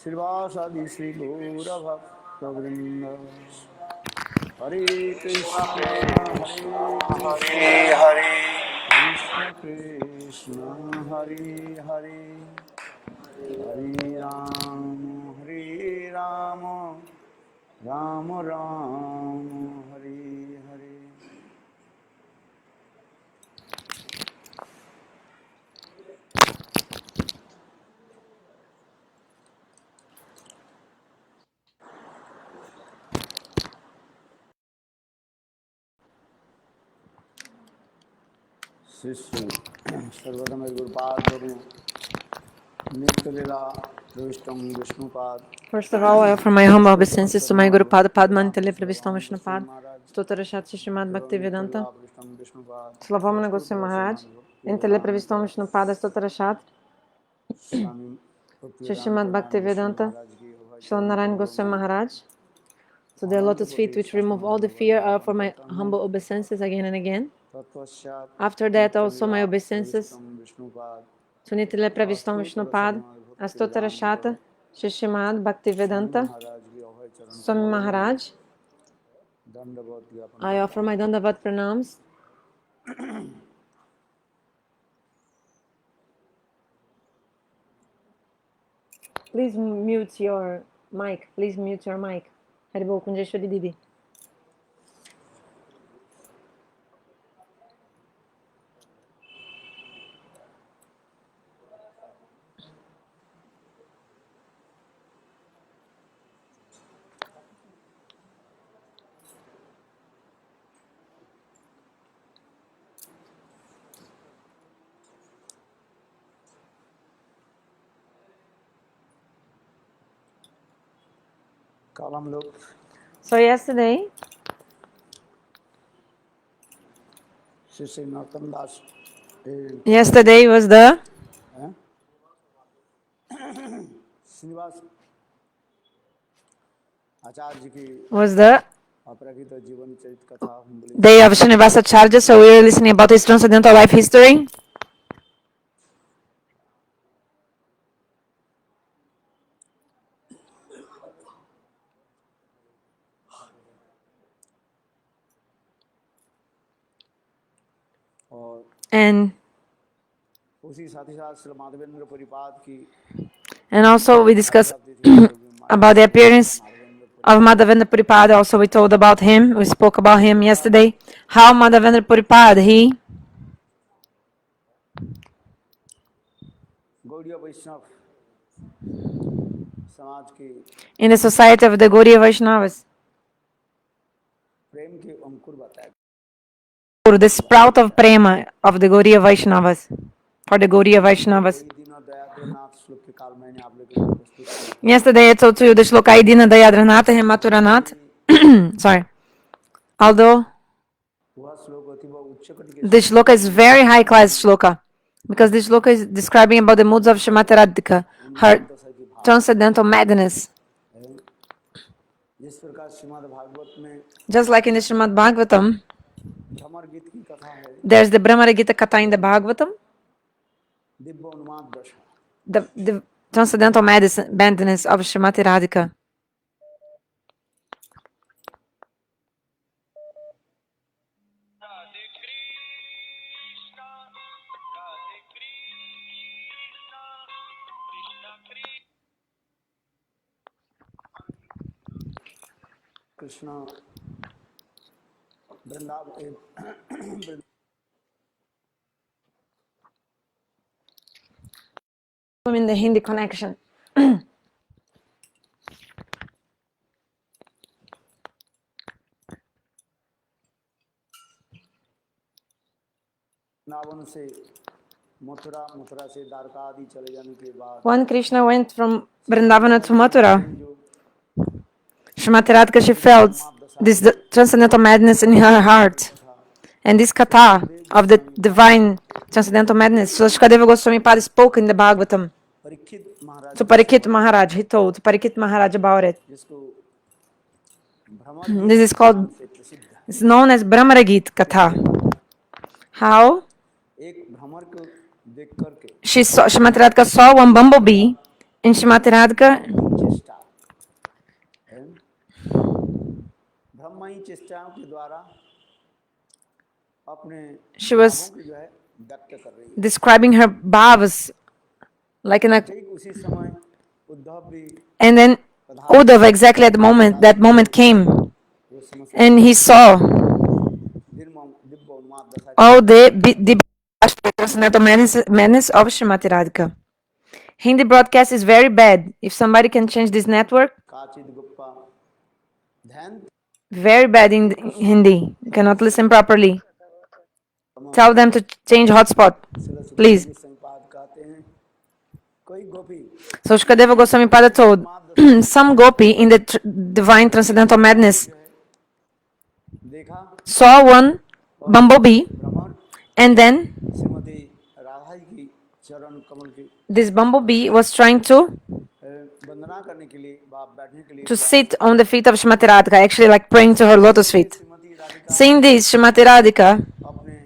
Srivasadi Sri Gura Bhakta Vrinda Hare Krishna Hare Krishna Krishna Hare Hare Hare Rama Rama Rama Hare Hare. Sri Sarvadam Gurupad Nitya Lila Pravishtam Vishnupad. First of all, I offer my humble obeisances to my Guru Pada Padman Tele Pravistam Vishnupad, Stotarashat Srimad Bhaktivedanta, Slavamana Goswami Maharaj, in Tele Pravistam Vishnupad, Stotarashat Srimad Bhaktivedanta, Shalanaran Goswami Maharaj. So the lotus feet which remove all the fear are for my humble obeisances again and again. After that, also my obeisances to Nitya Pravistam Vishnupad, Astotarashata, Srimad Bhaktivedanta, Swami Maharaj. I offer my Dandavat pranams. Please mute your mic. Please mute your mic. Haribol Kunjeshwari Didi. So yesterday, was the day of Srinivas Acharya, so we are listening about his transcendental life history. And also we discussed about the appearance of Madhavendra Puripad. Also we told about him, we spoke about him yesterday. How Madhavendra Puripad, he in the society of the Gaudiya Vaishnavas, the sprout of prema of the Gaudiya Vaishnavas, for the Gaudiya Vaishnavas. Yesterday I told you the sloka Idina Dayadranatha Hematuranat. Sorry. Although the shloka is very high class shloka, because this shloka is describing about the moods of Srimati Radhika, her transcendental madness. Just like in the Srimad Bhagavatam, there's the Bhramara Gita Katha in the Bhagavatam, the transcendental madness of Srimati Radhika. Krishna In the Hindi connection. When Krishna went from Vrindavana to Mathura, Srimati Radhika, she felt this transcendental madness in her heart. And this katha of the divine transcendental madness, Shukadeva Goswami Pada spoke in the Bhagavatam to Parikshit Maharaj. He told Parikshit Maharaj about it. This is called, it's known as Bhramara Gita Katha. How? Srimati Radhika saw one bumblebee, and Srimati Radhika चेष्टा ब्रह्मई चेष्टाओं के द्वारा अपने She was भावों की जो है व्यक्त कर रही है describing her bhavas like in a, ठीक उसी समय उद्धव भी and then Uddhav exactly at the moment that moment came वो समस्या and he saw दिव्य उन्माद दशा all the transcendental madness of Srimati Radhika. Hindi broadcast is very bad. If somebody can change this network, काचिद गुप्पा ध्यान very bad in Hindi. You cannot listen properly. Tell them to change hotspot, please. संपाद कहते हैं कोई गोपी So Shukadeva Goswami Pada told some gopi in the divine transcendental madness देखा saw one bumblebee Bhramar and then Shrimati Radha ji की चरण कमल की this bumblebee was trying to वंदना करने के लिए बैठने के लिए sit on the feet of Srimati Radhika, actually like praying to her lotus feet. Shrimati Radhika Seeing this, Srimati Radhika, अपने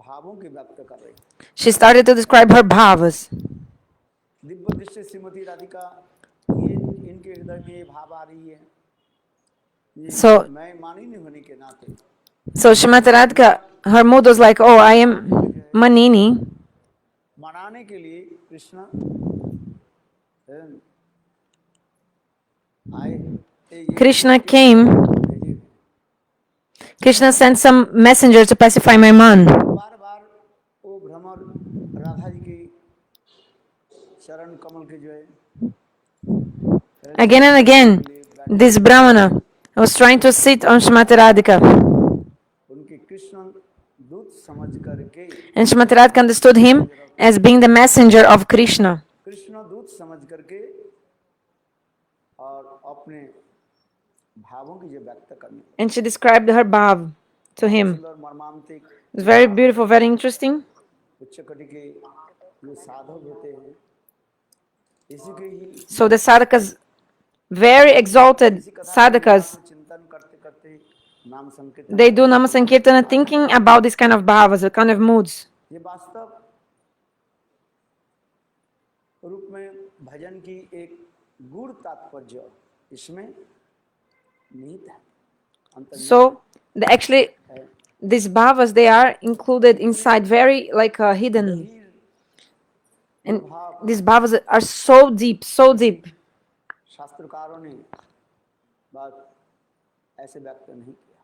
भावों की व्यक्त कर रही she started to describe her bhavas. Divya दृष्टि श्रीमती राधिका ये इनके हृदय में ये भाव आ रही है So, मैं मानी नहीं होने के नाते so Srimati Radhika, her mood was like, oh, I am Manini. मनाने के लिए कृष्ण आए Krishna came. Krishna sent some messenger to pacify my man. बार बार वो भ्रमर राधा जी की चरण कमल के जो है Again and again, this Brahmana was trying to sit on Srimati Radhika. उनके कृष्ण दूत समझ करके And Srimati Radhika understood him as being the messenger of Krishna. Krishna दूत समझ करके और अपने भावों की जो व्यक्त करनी And she described her bhav to him. सुंदर मर्मांतिक It's very beautiful, very interesting. उच्च कोटि के जो साधक होते हैं इसी के ही So the sadhakas, very exalted sadhakas, चिंतन करते करते नाम संकीर्तन they do Nama Sankirtana thinking about this kind of bhavas, the kind of moods. ये वास्तव रूप में भजन की एक गूढ़ तात्पर्य इसमें निहित है अंतर्निहित So actually, है these bhavas, they are included inside, very like hidden. And these bhavas are so deep, so deep. शास्त्रकारों ने बात ऐसे व्यक्त नहीं किया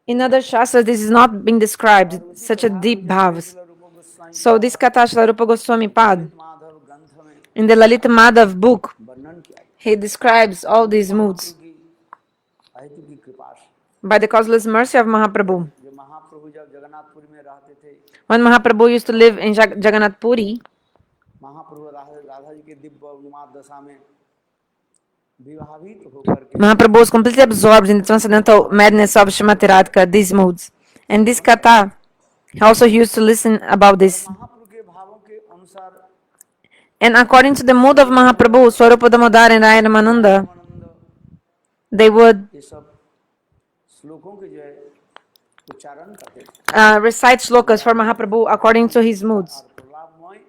In other shastras, this is not being described, such a deep bhavas. So this Katha Srila Rupa Goswami Pad, Madhav ग्रंथ में in the Lalita Madhav book, वर्णन किया he describes all these moods की अहितु की कृपा से by the causeless mercy of Mahaprabhu. जो महाप्रभु जब जगन्नाथपुरी में रहते थे When Mahaprabhu used to live in Jagannath Puri, महाप्रभु राधा जी के दिव्य उन्माद दशा में विवाहित होकर के Mahaprabhu was completely absorbed in the transcendental madness of Srimati Radhika, these moods. And this Katha, he also used to listen about this. महाप्रभु के भावों के अनुसार And according to the mood of Mahaprabhu, Swaroop Damodhar and Raya Ramananda, Anand they would ये सब श्लोकों के जो है उच्चारण करते थे recite shlokas for Mahaprabhu according to his moods. प्रलापमय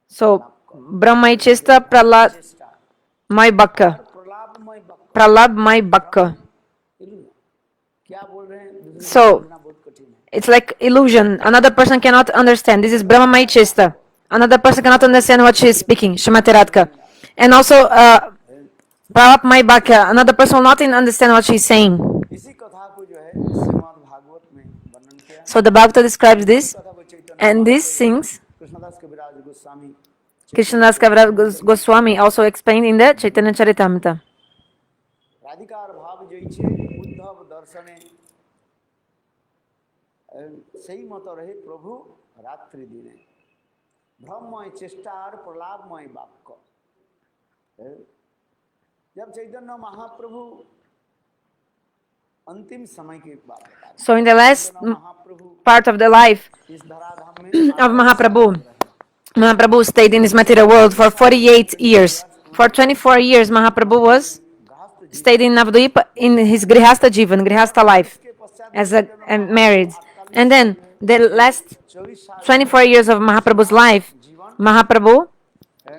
So, Brahmai Chista Pralad चेष्टा Mai Bakka. प्रलापमय वक्र Pralad Mai Bakka. क्या बोल रहे हैं दूसरे So, समझना बहुत कठिन है it's like illusion. Another person cannot understand. This is Brahmai Chista. Another person cannot understand what she is speaking, Srimati Radhika. And also, Pralad Mai Bakka. Another person will not understand what she is saying. इसी कथा को जो है श्रीमद् भागवत में वर्णन किया So, the Bhagavata describes this. कथा को चैतन्य And this sings Krishna Das Kaviraj Goswami Krsna das Kaviraj Goswami also explained in the Chaitanya Charitamrita. राधिकार भाव जैसे उद्धव दर्शने सही मत रहे प्रभु रात्रि दिने भ्रममय चेष्टार प्रलापमय वाक्य जब चैतन्य महाप्रभु अंतिम समय की बात बता रहे So in the last Mahaprabhu part of the life इस धराधाम में of Mahaprabhu, Mahaprabhu stayed in this material world for 48 years. For 24 years, Mahaprabhu was stayed in Navadvipa in his Grihastha Jivan, Grihastha life, as a married. And then the last 24 years of Mahaprabhu's life, Mahaprabhu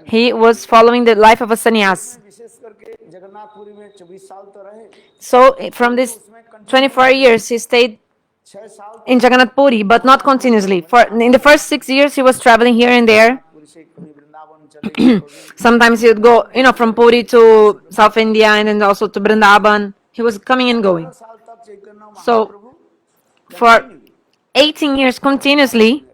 He was following the life of a sannyas. विशेष करके जगन्नाथपुरी में 24 साल तो रहे, So from this 24 years, he stayed 6 साल in Jagannath Puri, but not continuously. For in the first 6 years, he was traveling here and there. Puri से कभी वृंदावन चले गए, Sometimes he would go, from Puri to South India and then also to Vrindavan. He was coming and going. 12 साल तक चैतन्य So Mahaprabhu for 18 years continuously,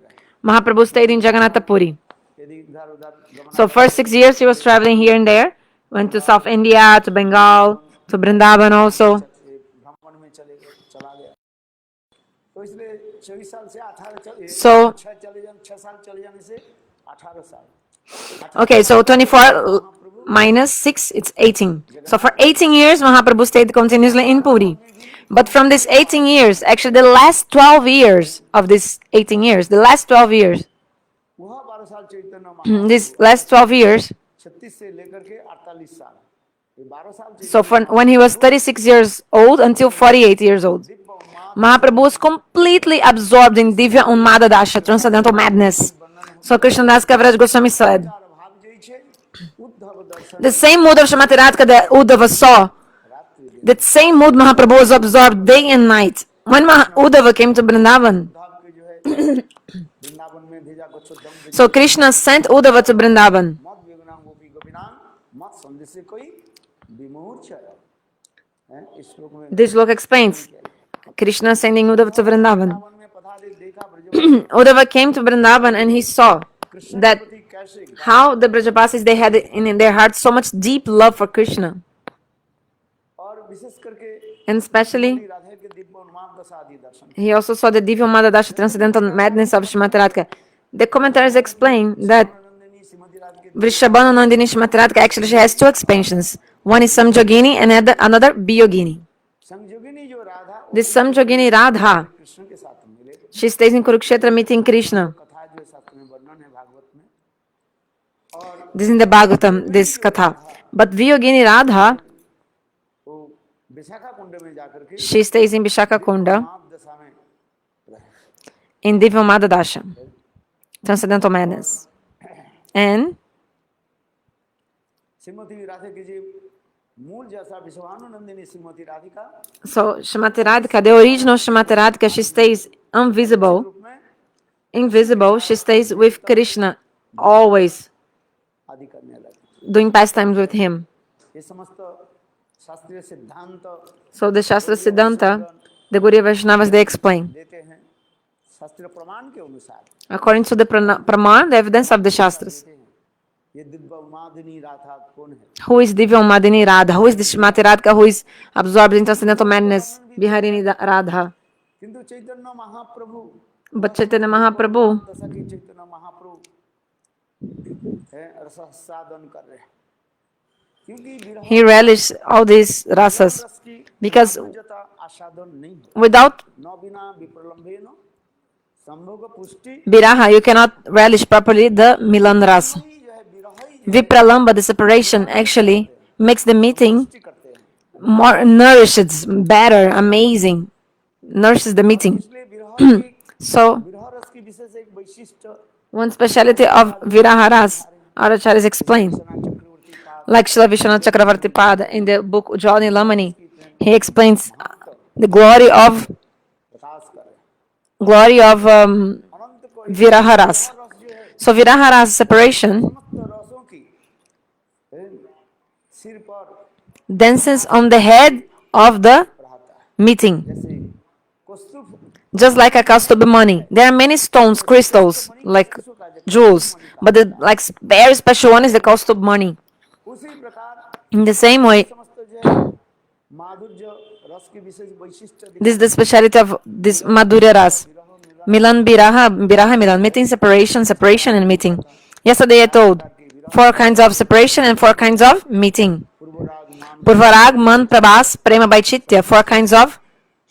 Mahaprabhu stayed in Jagannath Puri. यदि इधर उधर गमन So first 6 years he was traveling here and there. Went to South India, to Bengal, to Vrindavan also. भ्रमण में चला गया, तो इसलिए 24 साल से 18 So 6 साल चले जाने से 18 साल, okay, so 24 minus 6, it's 18. So for 18 years, Mahaprabhu stayed continuously in Puri. But from these 18 years, actually the last 12 years of these 18 years, the last 12 years, वह 12 साल Chaitanya Mahaprabhu these last 12 years, 36 से लेकर के 48 साल, ये 12 साल so from when he was 36 years old until 48 years old, Mahaprabhu was completely absorbed in divya unmad dasa, transcendental madness. So Krsna das Kaviraj Goswami said, भाव जई छे उद्धव दर्शन the same mood of Srimati Radhika that Uddhava saw, that same mood Mahaprabhu was absorbed day and night. When Uddhava came to Vrindavan, भाव के जो है वृंदावन में भेजा को दम so Krishna sent Uddhava to Vrindavan. मत विगुणांग गोपी गोपिनां मत संदेश से कोई विमूर्छ है, इस श्लोक में This look explains Krishna sending Uddhava to Vrindavan. Vrindavan में पधारे देखा Braj Uddhava came to Vrindavan and he saw that प्रति कैसे how the Brajabasis, they had in their hearts so much deep love for Krishna. और विशेष करके And especially, राधे के दिव्य उन्माद दशा आदि दर्शन he also saw the Divya Madhurya transcendental madness of Srimati Radhika. The commentaries explain that Nandini Shrimati Radhika के Vrasabhanu Nandini Srimati Radhika actually she has two expansions. One is Samyogini and another Viyogini. संयोगिनी जो Radha This Samyogini Radha, Krishna के साथ मिले, she stays in Kurukshetra meeting Krishna. कथा जो शास्त्र में वर्णन है भागवत में, और This is in the Bhagavatam, this katha. But Viyogini Radha, वो विशाखा कुंड में जाकर के she stays in Visakha kunda उन्माद दशा में रहे, in Divya Madhurya, transcendental madness. And Shrimati Radhe की जी मूल जैसा विश्वानु Nandini Shrimati Radhika so Srimati Radhika, the original Srimati Radhika, she stays invisible, रूप में invisible, she stays with Krishna always, आदि करने लगी। doing pastimes with him. ये समस्त शास्त्रीय सिद्धांत So the Shastra Siddhanta, the Gaudiya Vaishnavas, they explain. देते हैं शास्त्रीय प्रमाण के अनुसार, According to the Praman, the evidence of the Shastras. देते हैं ये दिव्य उन्मादिनी राधा कौन है, Who is Divya Madhini Radha? Who is the Srimati Radhika who is absorbed in transcendental madness? Biharini Radha. किंतु Chaitanya Mahaprabhu But Chaitanya Mahaprabhu, दशा की चैतन्य महाप्रभु है रस साधन कर रहे हैं, क्योंकि विरह he relished all these rasas. रस की Because जता आसाधन नहीं है, without न बिना विप्रलंबेन संभोग पुष्टि Viraha, you cannot relish properly the Milan Rasa. ही जो है विरह ही Vipralamba, the separation, actually makes the meeting पुष्टि करते हैं, more nourishes, better, amazing. Nourishes the meeting. इसलिए विरह की So, विरह रस की विशेष एक वैशिष्ट one speciality of Viraha Ras, our acharyas explain. चक्रवर्ती का Like Srila Vishwanath Chakravarti Pada in the book Johnny Lamani, he explains the glory of प्रकाश करे, अनंत को Viraha Ras. रस जो है So Viraha Ras separation समस्त रसों की सिर पर dances on the head of the रहता है, meeting, जैसे कौस्तुभ just like a Kaustubh money. There are many stones, crystals, like jewels, but the very special one is the Kaustubh money. उसी प्रकार In the same way, समस्त जो है माधुर्य रस की विशेष वैशिष्ट this is the speciality of this Madhurya Ras. Milan Viraha Milan, meeting, separation, separation and meeting. Yesterday I told 4 kinds of separation and 4 kinds of meeting. पूर्वराग मान Purvarag, Man, Prabhas, Prema, Baichitya, 4 kinds of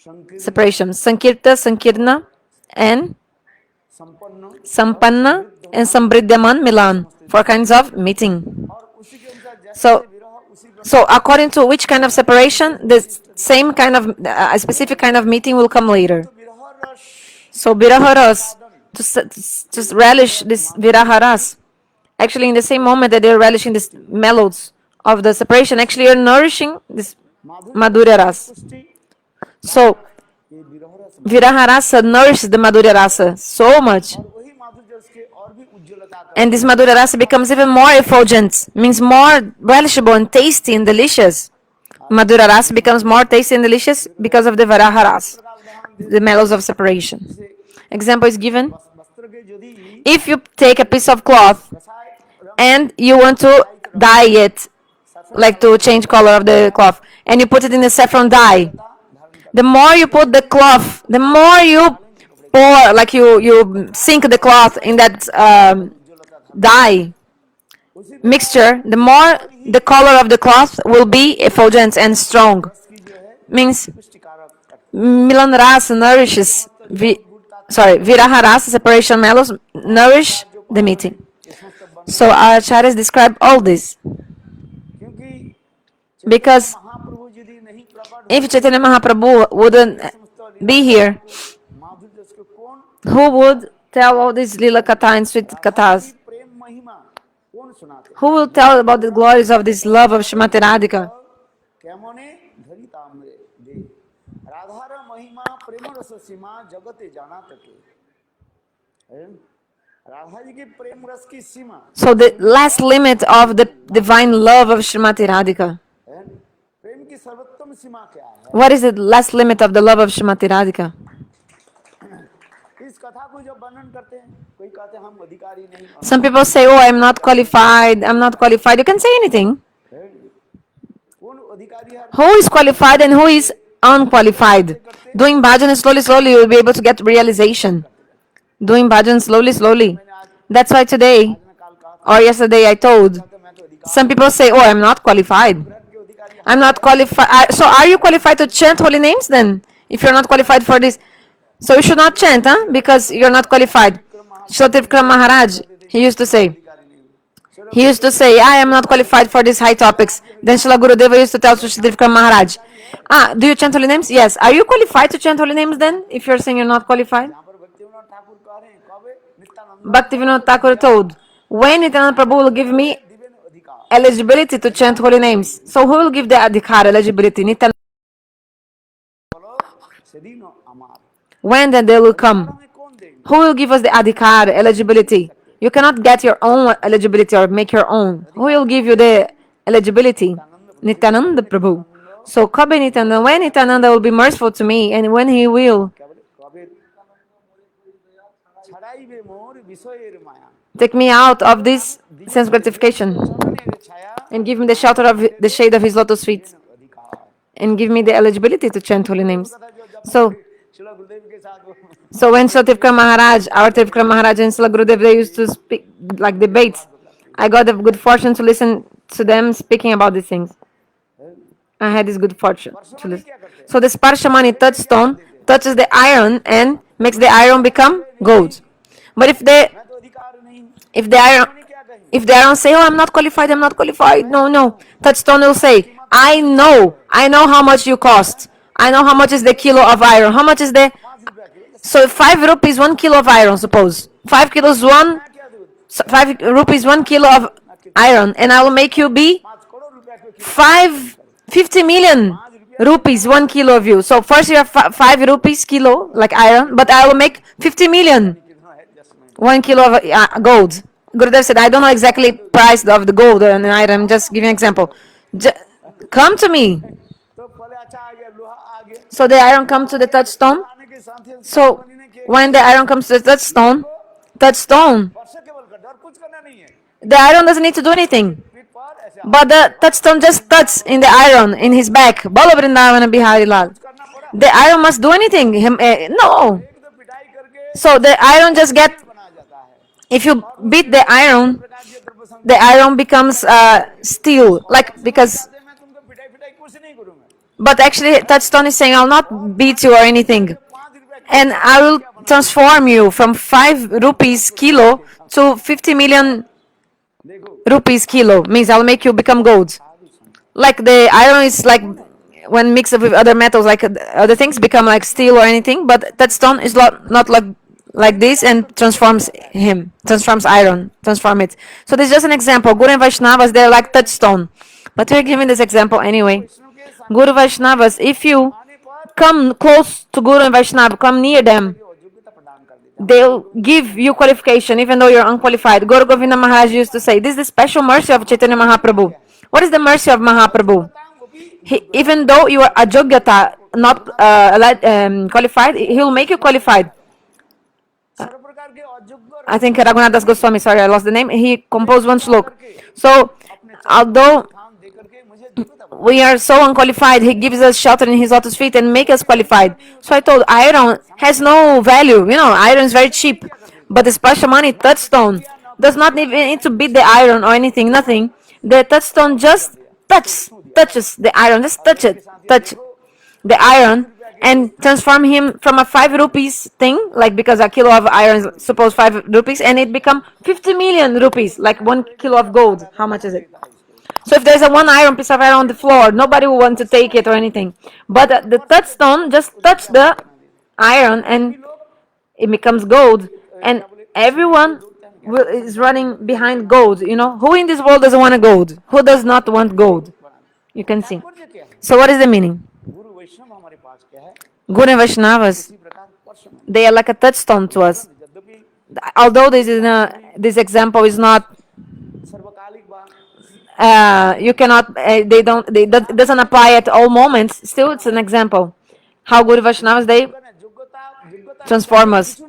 संकीर्ण separation. Sankirta, Sankirna, and संपन्न, Sampanna and Sambridyaman Milan, 4 kinds of meeting. और उसी के अनुसार जैसे So, विरह उसी प्रकार so according to which kind of separation, the same kind of, a specific kind of meeting will come later. विरह रस So Viraha Ras, to relish this Viraha Ras, Actually, in the same moment that they're relishing this mellows of the separation, actually you're nourishing this Madhurya rasa. So ये विरह रस Viraha rasa nourishes the Madhurya rasa so much. और वही माधुर्य रस के और भी उज्ज्वलता कर And this Madhurya rasa becomes even more effulgent, means more relishable and tasty and delicious. Madhurya rasa becomes more tasty and delicious because of the Viraha rasa, the mellows of separation. Example is given. वस्त्र के यदि If you take a piece of cloth रसाय and you want to dye it, like to change color of the cloth, and you put it in the saffron dye, the more you put the cloth, the more you pour, like you sink the cloth in that dye mixture, the more the color of the cloth will be effulgent and strong. की जो है Means पुष्टिकारक करती Milan rasa nourishes, Viraha rasa separation mellows nourish the meeting. है। ये समस्त बन So our acharyas describe all this क्योंकि because महाप्रभु यदि नहीं प्रकट if Chaitanya Mahaprabhu wouldn't be here, माधुर्य रस के कौन who would tell all these lila katha and sweet kathas? प्रेम महिमा कौन सुनाते Who will tell about the glories of this love of Srimati Radhika? केमने धरी ताम्रे दे राधार महिमा प्रेम रस सीमा जगते जाना तके है? राधा जी की प्रेम रस की सीमा So the last limit of the divine love of Srimati Radhika. है? प्रेम की सर्वोत्तम सीमा क्या है? What is the last limit of the love of Srimati Radhika? इस कथा को जब वर्णन करते हैं कोई कहते हैं हम अधिकारी नहीं Some people say, oh, I'm not qualified, I'm not qualified. You can say anything. है? कौन अधिकारी है? Who is qualified and who is unqualified? Doing bhajan slowly, you will be able to get realization. Doing bhajan slowly. That's why today मैं काल कहा or yesterday I told, तो मैं तो अधिकार some people say, oh, I'm not qualified. के अधिकारी I'm not qualified. So are you qualified to chant holy names then? If you're not qualified for this. So you should not chant, huh? Because you're not qualified. Srila Maharaj, he used to say, I am not qualified for these high topics. Then Srila Gurudeva used to tell Srila Maharaj, do you chant holy names? Yes. Are you qualified to chant holy names then? If you're saying you're not qualified? यहाँ पर भक्तिविनोद ठाकुर कह रहे हैं कब Nityanand Bhaktivinoda Thakur told, when Nityananda Prabhu will give me Divya अधिकार eligibility to chant holy names. So who will give the adhikar, eligibility? Nityananda. बोलो सेदिन अमार When then they will come? हमें कौन देंगे Who will give us the adhikar, eligibility? You cannot get your own eligibility or make your own. Who will give you the eligibility? Nityananda Prabhu. So Kabe Nityananda, when Nityananda will be merciful to me and when he will क्या बोले कबीर छड़ाई बे मोर विषय माया take me out of this sense gratification चरण के छाया and give me the shelter of the shade of his lotus feet अधिकार and give me the eligibility to chant holy names. कथा जो जब So शिला गुरुदेव के साथ वो So when Sativkar Maharaj, our Tivkar Maharaj and Srila Gurudev, they used to speak like debates. I got the good fortune to listen to them speaking about these things. I had this good fortune to listen. So the Sparshamani touchstone touches the iron and makes the iron become gold. But if मैं तो अधिकार नहीं हूँ if the iron क्या कहें if the iron say, oh, I'm not qualified, no. Touchstone will say, I know how much you cost. I know how much is the kilo of iron. How much is the 5 रुपया kilo So 5 rupees 1 kilo of iron, suppose. 5 kilos one, क्या दूध 5 rupees 1 kilo of iron, and I will make you be 5 crore रुपया को kilo 50 million rupees 1 kilo of you. So first you have 5 rupees kilo, like iron, but I will make 50 million कितना है 10 महीने 1 kilo of gold. Gurudev said, I don't know exactly price of the gold and iron, I'm just giving an example. Come to me. तो पहले अच्छा आ गया लोहा आ गया So the iron comes to the touchstone. आने के साथ ही So when the iron comes to the touchstone, वर्षा केवल का डर कुछ करना नहीं है the iron doesn't need to do anything. पीठ पर ऐसे But the touchstone just touches in the iron in his back. Bala Vrindavana Bihari Lal. करना पड़ा The iron must do anything. No. एक दो पिटाई करके So the iron just get. बनाया जाता है If you beat the iron, प्रकार के द्रव्य संग the iron becomes steel. Like because. मैं तुमको पिटाई पिटाई कुछ नहीं करूंगा But actually, touchstone is saying, I'll not beat you or anything, 5 रुपया and I will transform you from 5 rupees kilo to 50 million देखो rupees kilo. Means I'll make you become gold. Like the iron is like when mixed with other metals, like other things become like steel or anything. But that stone is not like like this and transforms iron, transform it. So this is just an example. Guru and Vaishnavas, they're like touchstone. But we're giving this example anyway. Guru Vaishnavas, if you come close to Guru and Vaishnava, come near them, they'll give you qualification even though you're unqualified. Guru Govinda Maharaj used to say, this is the special mercy of Chaitanya Mahaprabhu. What is the mercy of Mahaprabhu? Even though you are ajogyata, not qualified, he will make you qualified. I think Raghunath Das Goswami, sorry, I lost the name. He composed one slok. So, although we are so unqualified, he gives us shelter in his lotus feet and make us qualified. So I told, iron has no value. You know, iron is very cheap. But the special money, touchstone, does not even need to beat the iron or anything, nothing. The touchstone just touches the iron, just touch the iron and transform him from a 5 rupees thing, like because a kilo of iron is supposed 5 rupees, and it become 50 million rupees, like 1 kilo of gold. How much is it? So if there's a 1 iron piece of iron on the floor, nobody will want to take it or anything. But the touchstone just touch the iron and it becomes gold, and everyone is running behind gold. You know, who in this world doesn't want a gold? Who does not want gold? You can see. So what is the meaning? Guru and Vaishnavas, they are like a touchstone to us. Although this example is not, you cannot, it doesn't apply at all moments. Still, it's an example. How Guru Vaishnavas, they transform us.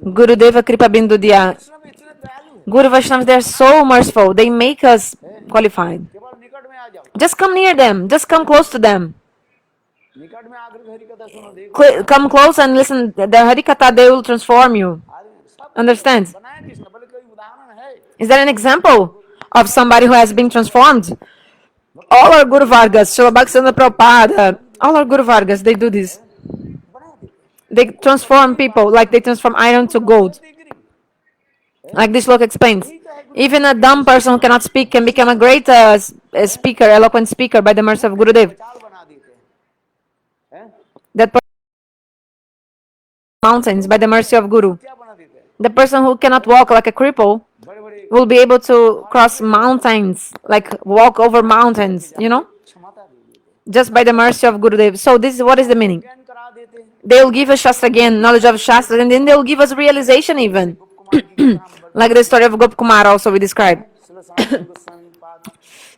Gurudeva Kripa Bindu Diya. Guru Vaishnavas, they are so merciful. They make us qualified. Just come near them. Just come close to them. Come close and listen. The Harikatha, they will transform you. Understand? Is there an example of somebody who has been transformed? All our Guru Vargas, Srila Bhaktivinoda Prabhupada, all our Guru Vargas, they do this. They transform people, like they transform iron to gold. Like this look explains. Even a dumb person who cannot speak can become a great speaker, eloquent speaker by the mercy of Gurudev. That person mountains by the mercy of Guru. The person who cannot walk like a cripple will be able to cross mountains, like walk over mountains, you know? Just by the mercy of Gurudev. So this is what is the meaning. They'll give us Shastra again, knowledge of Shastra, and then they'll give us realization even. Like the story of Gopa Kumara also we described.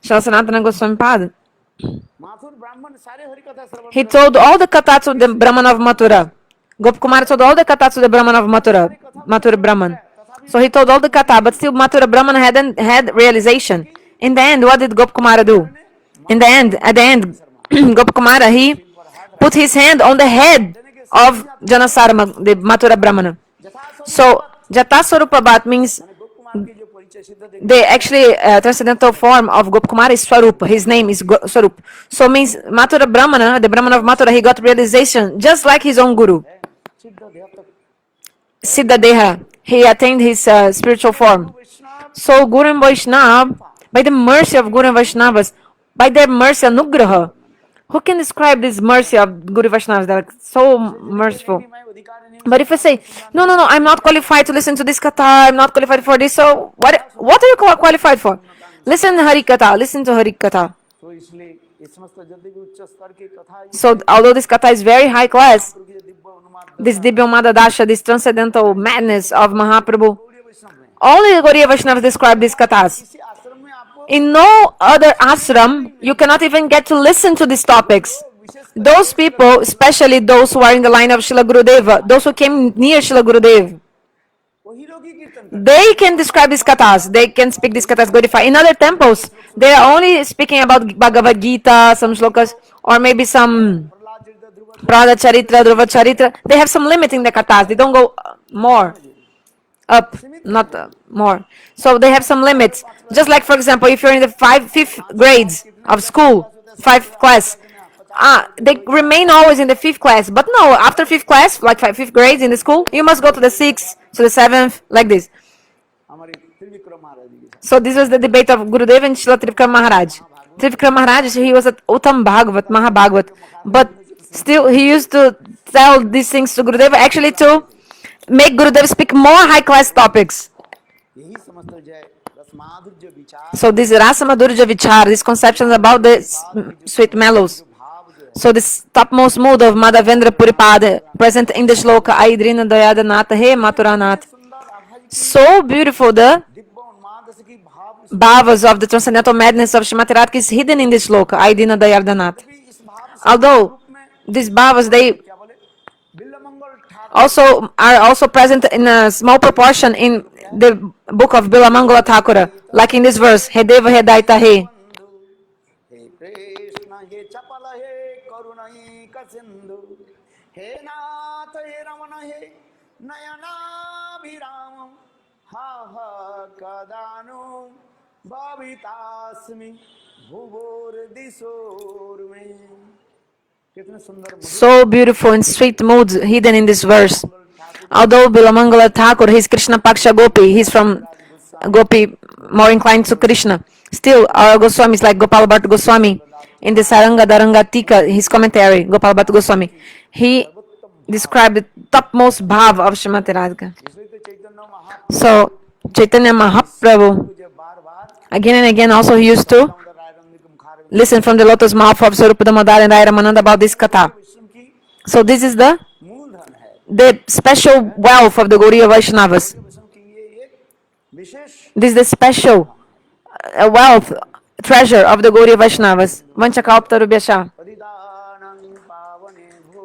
Srila Sanatana Goswami Pad. He told all the katha to the Brahman of Mathura. Gopa Kumara told all the katha to the Brahman of Mathura Brahman. So he told all the katha, but still Mathura Brahman hadn't had realization. In the end, what did Gopa Kumara do? At the end, Gopa Kumara, he put his hand on the head of Janasarma, the Mathura Brahmana. So Jata Swarupa means the actually transcendental form of Gopa Kumara is Swarup. His name is Swarup. So means Mathura Brahmana, the Brahman of Mathura, he got realization just like his own Guru. Siddha Deha. He attained his spiritual form. So Guru and Vaishnava, by the mercy of Guru and Vaishnavas, by their mercy, Anugraha, who can describe this mercy of Guru Vaishnavas? They're so merciful. But if I say, no, I'm not qualified to listen to this katha, I'm not qualified for this, so what are you qualified for? Listen to Harikatha. So although this katha is very high class, this divya unmad dasha, this transcendental madness of Mahaprabhu, only the Gaudiya Vaishnavas describe these kathas. In no other ashram, you cannot even get to listen to these topics. Those people, especially those who are in the line of Srila Gurudeva, those who came near Srila Gurudev, they can describe these kathas. They can speak these kathas Gaudify. In other temples, they are only speaking about Bhagavad Gita, some slokas, or maybe some Prada Charitra, Dhruva Charitra. They have some limit in the kathas. They don't go more up, not more. So they have some limits. Just like, for example, if you're in the fifth grades of school, 5th class, they remain always in the 5th class. But no, after 5th class, like 5th grades in the school, you must go to the 6th, to the 7th, like this. So this was the debate of Gurudev and Srila Trivikram Maharaj. Trivikram Maharaj, he was at Uttam Bhagavat, Mahabhagavat, but still he used to tell these things to Gurudev actually to make Gurudev speak more high class topics. यही समझते जाए रस माधुर्य विचार So this rasa madhurya vichar, these conceptions about the sweet mellows. भाव जो है So this topmost mood of Madhavendra Puripad present in the shloka Aidrina Dayada Nata He Maturanat. सुंदर राधा जी की So beautiful, the दिव्य उन्माद की भाव इस bhavas of the transcendental madness of Srimati Radhika is hidden in this shloka Aidina Dayardanat. भी इस भाव से Although रूप में these bhavas, they क्या बोले बिल्लमंगल Thakur also are also present in a small proportion in the book of Bilamangala Thakura, like in this verse, He Deva He Daita He. बंधु हे कृष्ण हे चपल हे करुणई का सिंधु हे नाथ हे रमन हे नयनाभिराम हा हा कदानु भावितास्मि भुवोर दिशोर में कितने सुंदर So beautiful and sweet moods hidden in this verse. Although Bilamangala Thakur, he's Krishna Paksha Gopi, he's from Gopi, more inclined to Krishna. Still, our Goswamis like Gopal Bhatta Goswami, in the Saranga Daranga Tika, his commentary, Gopal Bhatta Goswami, he described the topmost bhav of Srimati Radhika. इसलिए तो Chaitanya Mahaprabhu So, Chaitanya Mahaprabhu, मुझे बार बार again and again, also he used to Damodar राय रंग के मुखार में listen from the lotus mouth of Swaroop Damodhar and Raya Ramananda about this katha. Vishnu की So this is the मूलधन है special wealth of the Gaudiya Vaishnavas. Vishnu की ये एक विशेष This is the special wealth, treasure of the Gaudiya Vaishnavas. Vanchakalptarubhyasha. परिदानं पावने भो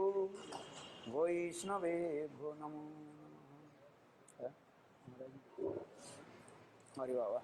वैष्णवे भो नमो हरि बाबा